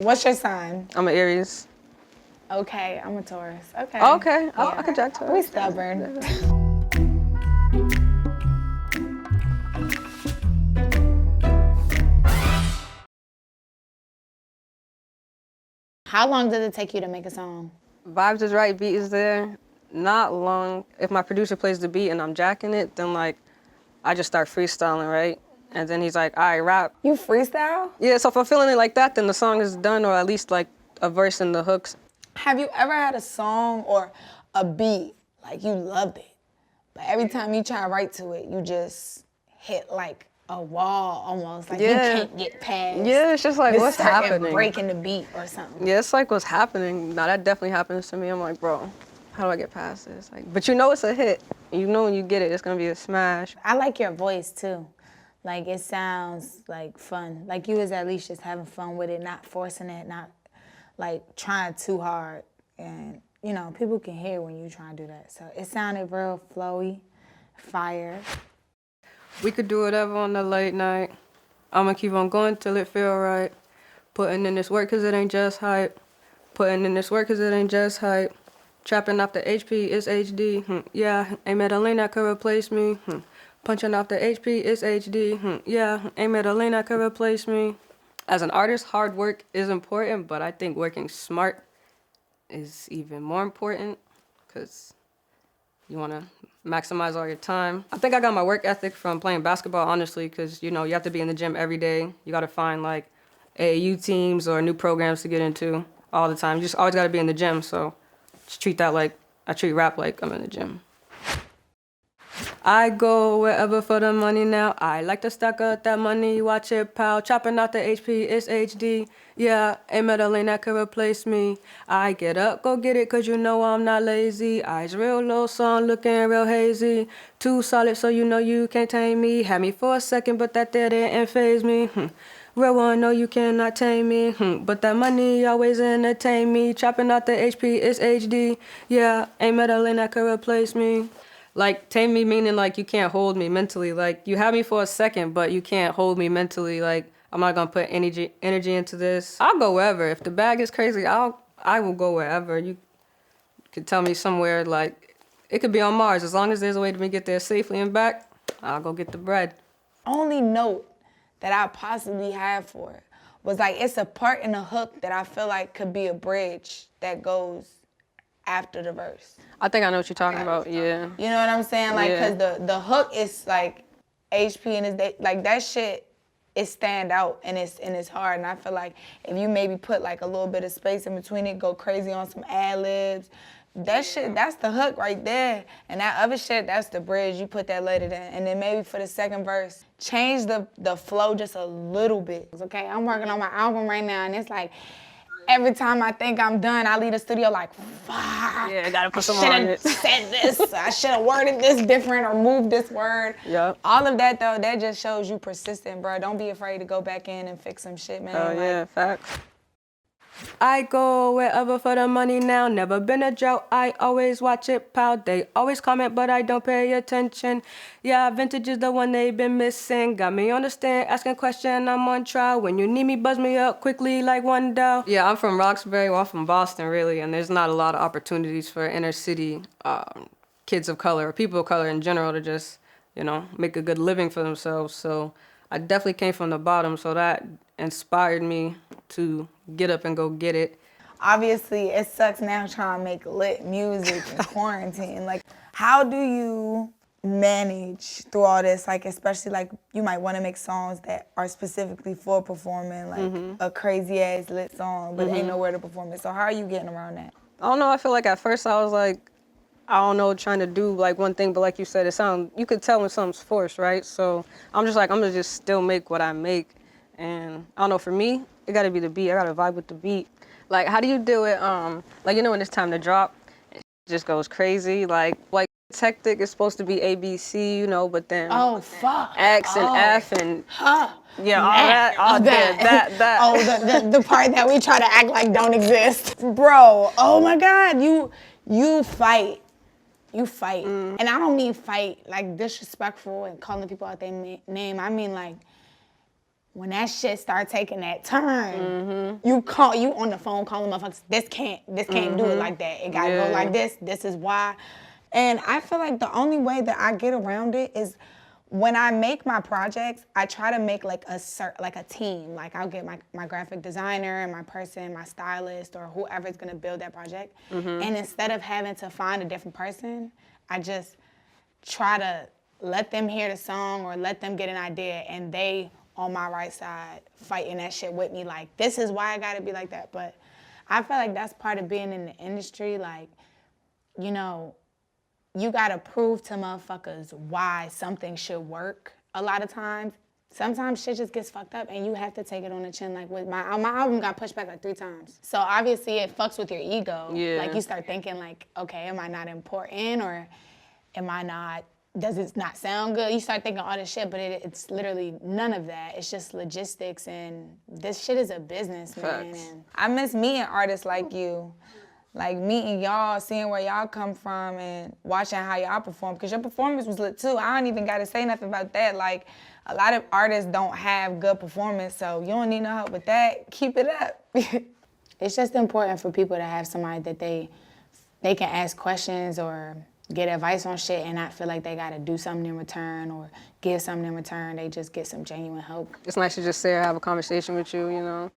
What's your sign? I'm an Aries. Okay, I'm a Taurus. Okay. Okay, Yeah. I could jack Taurus. We stubborn. How long does it take you to make a song? Vibes is right, beat is there. Not long. If my producer plays the beat and I'm jacking it, then like I just start freestyling, right? And then he's like, all right, rap. You freestyle? Yeah, so if I'm feeling it like that, then the song is done, or at least like a verse and the hooks. Have you ever had a song or a beat, like you loved it, but every time you try to write to it, you just hit like a wall almost, like you can't get past. Yeah, it's just like, this what's certain happening? breaking the beat or something. Yeah, it's like, what's happening? Now that definitely happens to me. I'm like, bro, how do I get past this? Like, but you know it's a hit. You know when you get it, it's gonna be a smash. I like your voice too. Like it sounds like fun. Like you was at least just having fun with it, not forcing it, not like trying too hard. And you know, people can hear when you try to do that. So it sounded real flowy, fire. We could do whatever on the late night. I'ma keep on going till it feel right. Putting in this work cause it ain't just hype. Putting in this work cause it ain't just hype. Trapping off the HP, it's HD. Yeah, ain't met a lane that could replace me. Punching off the HP, it's HD. Yeah, ain't met a lane that could replace me. As an artist, hard work is important, but I think working smart is even more important because you want to maximize all your time. I think I got my work ethic from playing basketball, honestly, because, you know, you have to be in the gym every day. You got to find, like, AAU teams or new programs to get into all the time. You just always got to be in the gym, so just treat that like, I treat rap like I'm in the gym. I go wherever for the money now. I like to stack up that money, watch it pal. Chopping out the HP, it's HD. Yeah, ain't met a lane that could replace me. I get up, go get it, cause you know I'm not lazy. Eyes real low, sun looking real hazy. Too solid, so you know you can't tame me. Had me for a second, but that didn't faze me. Real one, no, you cannot tame me. But that money always entertain me. Chopping out the HP, it's HD. Yeah, ain't met a lane that could replace me. Like, tame me meaning, like, you can't hold me mentally. Like, you have me for a second, but you can't hold me mentally. Like, I'm not gonna put energy into this. I'll go wherever. If the bag is crazy, I will go wherever. You could tell me somewhere, like, it could be on Mars. As long as there's a way to me get there safely and back, I'll go get the bread. Only note that I possibly had for it was like, it's a part in the hook that I feel like could be a bridge that goes after the verse. I think I know what you're talking about, yeah. You know what I'm saying? Like, Yeah. cause the hook is like HP and it's like that shit is stand out and it's hard. And I feel like if you maybe put like a little bit of space in between it, go crazy on some ad-libs, that shit, that's the hook right there. And that other shit, that's the bridge. You put that later then. And then maybe for the second verse, change the flow just a little bit. Okay, I'm working on my album right now and it's like, every time I think I'm done, I leave the studio like, fuck. Yeah, I gotta put some on it. I should have said this. I should have worded this different or moved this word. Yep. All of that, though, that just shows you persistent, bro. Don't be afraid to go back in and fix some shit, man. Oh, yeah, facts. I go wherever for the money now. Never been a drought, I always watch it pal. They always comment, but I don't pay attention. Yeah, vintage is the one they've been missing. Got me on the stand, asking question, I'm on trial. When you need me, buzz me up quickly like one dial. Yeah, I'm from Roxbury, well, I'm from Boston, really, and there's not a lot of opportunities for inner city kids of color, or people of color in general, to just, you know, make a good living for themselves. So I definitely came from the bottom, so that inspired me to get up and go get it. Obviously, it sucks now trying to make lit music in quarantine. Like, how do you manage through all this? Like, especially like you might want to make songs that are specifically for performing, like a crazy ass lit song, but ain't nowhere to perform it. So how are you getting around that? I don't know, I feel like at first I was like, I don't know, trying to do like one thing, but like you said, you could tell when something's forced, right? So I'm just like, I'm gonna just still make what I make. And I don't know, for me, it gotta be the beat. I gotta vibe with the beat. Like, how do you do it? Like, you know, when it's time to drop, it just goes crazy. Like it's hectic. It's supposed to be A, B, C, you know, but then X and F and yeah, all that. Oh, the part that we try to act like don't exist, bro. Oh my God, you fight. You fight, and I don't mean fight like disrespectful and calling people out their name. I mean like, when that shit start taking that turn, you on the phone calling motherfuckers, this can't do it like that. It gotta go like this. This is why. And I feel like the only way that I get around it is when I make my projects, I try to make like a team. Like I'll get my graphic designer and my person, my stylist, or whoever's gonna build that project. And instead of having to find a different person, I just try to let them hear the song or let them get an idea, and they on my right side fighting that shit with me. Like, this is why I gotta be like that. But I feel like that's part of being in the industry. Like, you know, you gotta prove to motherfuckers why something should work a lot of times. Sometimes shit just gets fucked up and you have to take it on the chin. Like with my album got pushed back like 3 times. So obviously it fucks with your ego. Yeah. Like you start thinking like, okay, am I not important, or does it not sound good? You start thinking all this shit, but it's literally none of that. It's just logistics, and this shit is a business, man. And I miss meeting artists like you. Like meeting y'all, seeing where y'all come from and watching how y'all perform, because your performance was lit too. I don't even gotta say nothing about that. Like, a lot of artists don't have good performance, so you don't need no help with that. Keep it up. It's just important for people to have somebody that they can ask questions or get advice on shit and not feel like they gotta do something in return or give something in return. They just get some genuine help. It's nice to just sit here, have a conversation with you, you know?